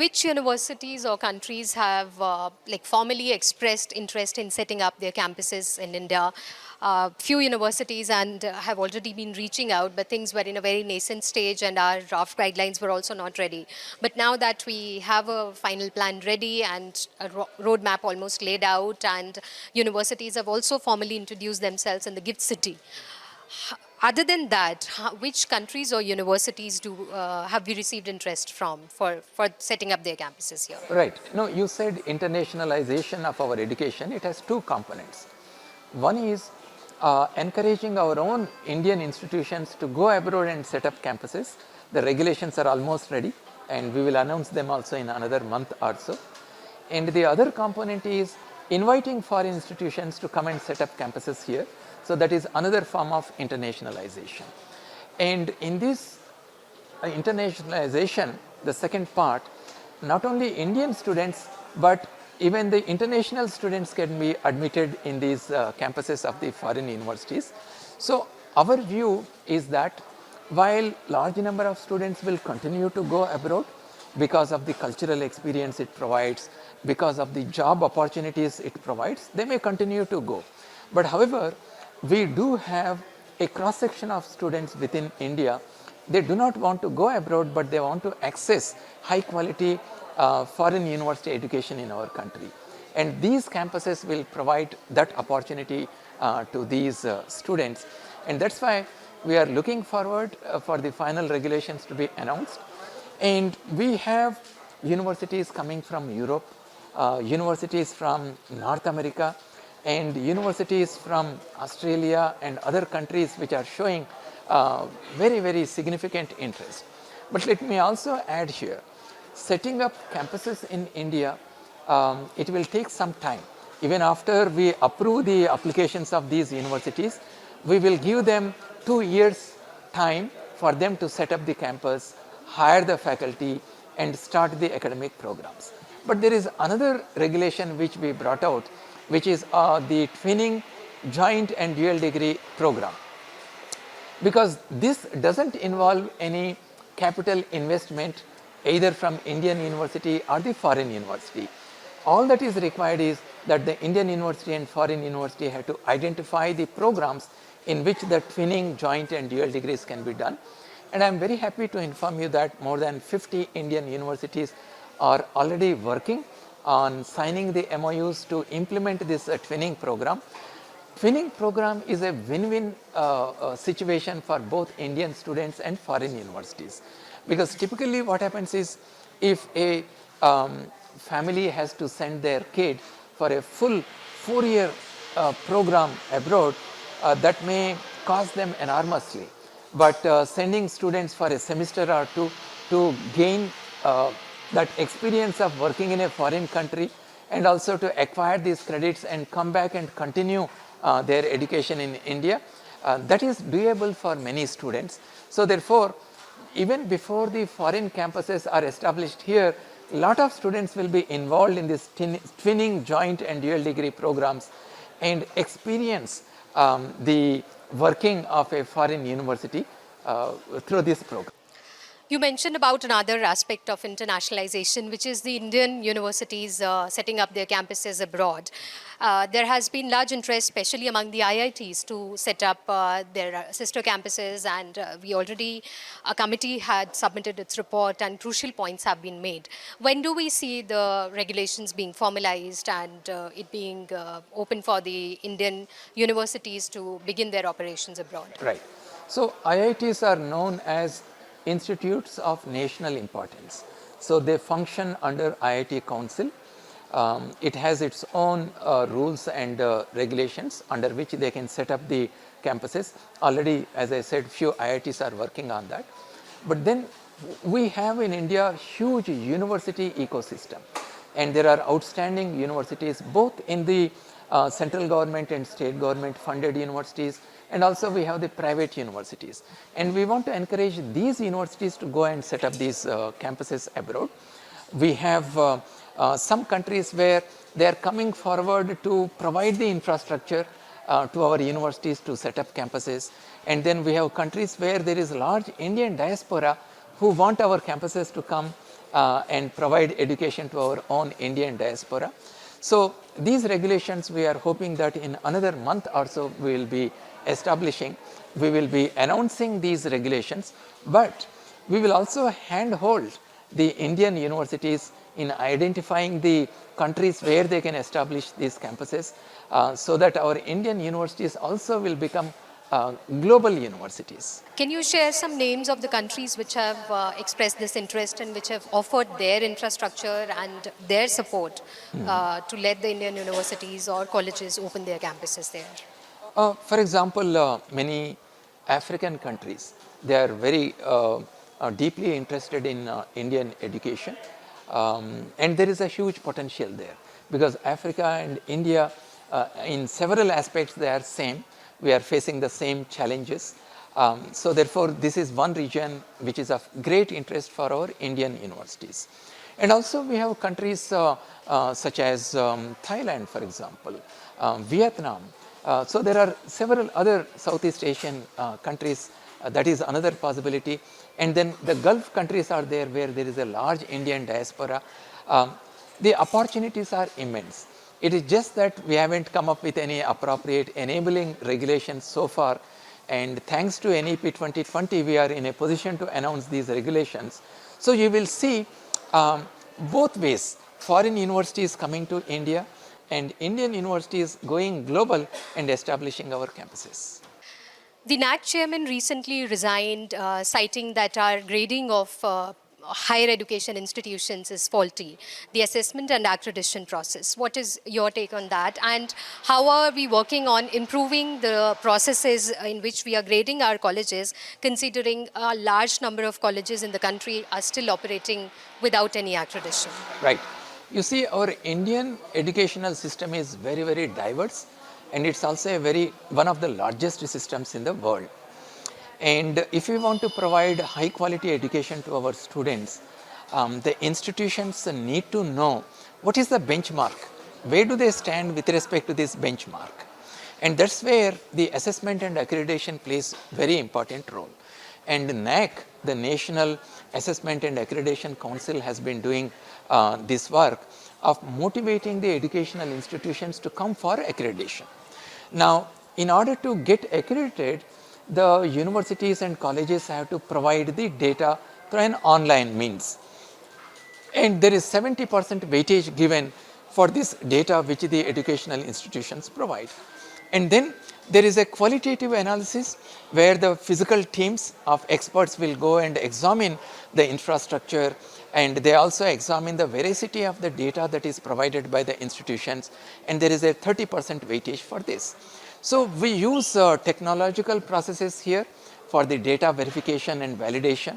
Which universities or countries have formally expressed interest in setting up their campuses in India? Few universities and have already been reaching out, but things were in a very nascent stage and our draft guidelines were also not ready. But now that we have a final plan ready and a roadmap almost laid out, and universities have also formally introduced themselves in the gift city. Other than that, which countries or universities do have we received interest from for setting up their campuses here? Right. No, you said internationalization of our education. It has two components. One is encouraging our own Indian institutions to go abroad and set up campuses. The regulations are almost ready, and we will announce them also in another month or so. And the other component is inviting foreign institutions to come and set up campuses here. So that is another form of internationalization. And in this internationalization, the second part, not only Indian students, but even the international students can be admitted in these campuses of the foreign universities. So our view is that while large number of students will continue to go abroad because of the cultural experience it provides, because of the job opportunities it provides, they may continue to go. But however, we do have a cross section of students within India. They do not want to go abroad, but they want to access high quality foreign university education in our country. And these campuses will provide that opportunity to these students. And that's why we are looking forward for the final regulations to be announced. And we have universities coming from Europe, universities from North America, and universities from Australia and other countries which are showing very, very significant interest. But let me also add here, setting up campuses in India, it will take some time. Even after we approve the applications of these universities, we will give them 2 years time for them to set up the campus, hire the faculty, and start the academic programs. But there is another regulation which we brought out, which is the twinning joint and dual degree program. Because this doesn't involve any capital investment either from Indian university or the foreign university. All that is required is that the Indian university and foreign university have to identify the programs in which the twinning joint and dual degrees can be done. And I am very happy to inform you that more than 50 Indian universities are already working on signing the MOUs to implement this twinning program. Twinning program is a win-win situation for both Indian students and foreign universities, because typically what happens is, if a family has to send their kid for a full 4-year program abroad, that may cost them enormously. But sending students for a semester or two to gain that experience of working in a foreign country, and also to acquire these credits and come back and continue their education in India, that is doable for many students. So therefore, even before the foreign campuses are established here, a lot of students will be involved in this twinning joint and dual degree programs and experience the working of a foreign university through this program. You mentioned about another aspect of internationalization, which is the Indian universities setting up their campuses abroad. There has been large interest, especially among the IITs, to set up their sister campuses, and a committee had submitted its report and crucial points have been made. When do we see the regulations being formalized and it being open for the Indian universities to begin their operations abroad? Right. So IITs are known as institutes of national importance. So they function under IIT Council. It has its own rules and regulations under which they can set up the campuses. Already, as I said, few IITs are working on that. But then we have in India huge university ecosystem, and there are outstanding universities both in the central government and state government funded universities, and also we have the private universities, and we want to encourage these universities to go and set up these campuses abroad. We have some countries where they are coming forward to provide the infrastructure to our universities to set up campuses, and then we have countries where there is large Indian diaspora who want our campuses to come and provide education to our own Indian diaspora. So these regulations, we are hoping that in another month or so we will be establishing, we will be announcing these regulations, but we will also handhold the Indian universities in identifying the countries where they can establish these campuses, so that our Indian universities also will become global universities. Can you share some names of the countries which have expressed this interest and which have offered their infrastructure and their support to let the Indian universities or colleges open their campuses there? For example, many African countries, they are very deeply interested in Indian education, and there is a huge potential there, because Africa and India in several aspects they are same. We are facing the same challenges. So therefore, this is one region which is of great interest for our Indian universities. And also we have countries such as Thailand, for example, Vietnam. So there are several other Southeast Asian countries, that is another possibility. And then the Gulf countries are there where there is a large Indian diaspora. The opportunities are immense. It is just that we haven't come up with any appropriate enabling regulations so far, and thanks to NEP 2020 we are in a position to announce these regulations. So you will see both ways, foreign universities coming to India and Indian universities going global and establishing our campuses. The NAC chairman recently resigned, citing that our grading of higher education institutions is faulty, the assessment and accreditation process. What is your take on that? And how are we working on improving the processes in which we are grading our colleges, considering a large number of colleges in the country are still operating without any accreditation? Right. You see, our Indian educational system is very, very diverse, and it's also one of the largest systems in the world. And if we want to provide high quality education to our students, the institutions need to know what is the benchmark, where do they stand with respect to this benchmark. And that's where the assessment and accreditation plays very important role. And NAC, the National Assessment and Accreditation Council, has been doing this work of motivating the educational institutions to come for accreditation. Now, in order to get accredited, the universities and colleges have to provide the data through an online means. And there is 70% weightage given for this data which the educational institutions provide. And then there is a qualitative analysis where the physical teams of experts will go and examine the infrastructure, and they also examine the veracity of the data that is provided by the institutions, and there is a 30% weightage for this. So we use technological processes here for the data verification and validation.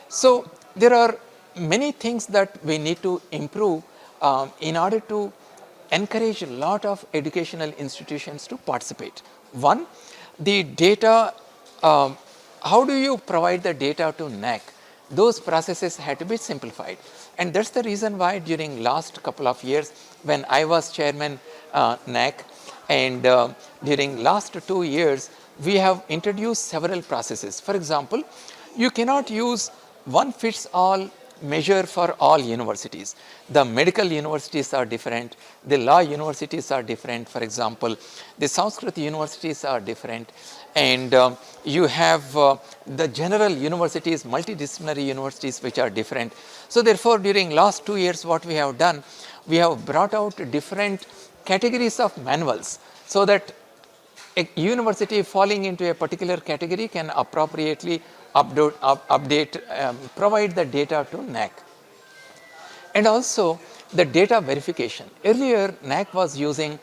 So there are many things that we need to improve in order to encourage a lot of educational institutions to participate. One, the data, how do you provide the data to NAC? Those processes had to be simplified. And that's the reason why during last couple of years when I was chairman NAC, and during last 2 years, we have introduced several processes. For example, you cannot use one fits all measure for all universities. The medical universities are different, the law universities are different, for example, the Sanskrit universities are different, and you have the general universities, multidisciplinary universities which are different. So therefore, during last 2 years what we have done, we have brought out different categories of manuals so that a university falling into a particular category can appropriately update, provide the data to NAC. And also the data verification. Earlier NAC was using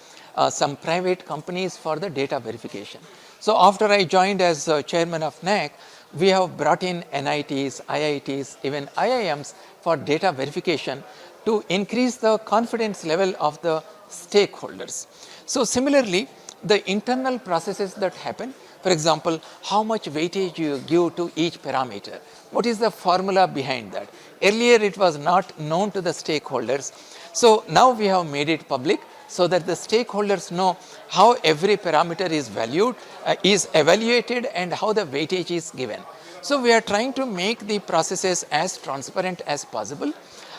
some private companies for the data verification. So after I joined as chairman of NAC, we have brought in NITs, IITs, even IIMs for data verification to increase the confidence level of the stakeholders. So similarly, the internal processes that happen, for example, how much weightage you give to each parameter, what is the formula behind that? Earlier it was not known to the stakeholders. So now we have made it public so that the stakeholders know how every parameter is valued, is evaluated, and how the weightage is given. So we are trying to make the processes as transparent as possible.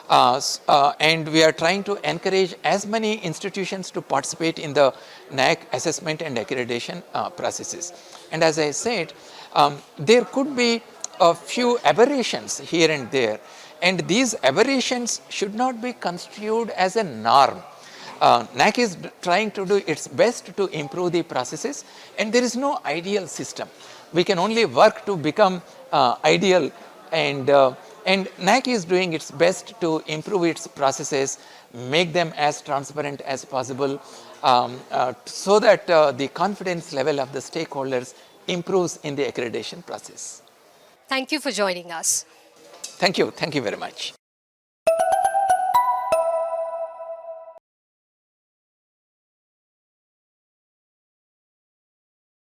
And we are trying to encourage as many institutions to participate in the NAAC assessment and accreditation processes. And as I said, there could be a few aberrations here and there, and these aberrations should not be construed as a norm. NAAC is trying to do its best to improve the processes, and there is no ideal system. We can only work to become ideal, and NAAC is doing its best to improve its processes, make them as transparent as possible, so that the confidence level of the stakeholders improves in the accreditation process. Thank you for joining us. Thank you very much.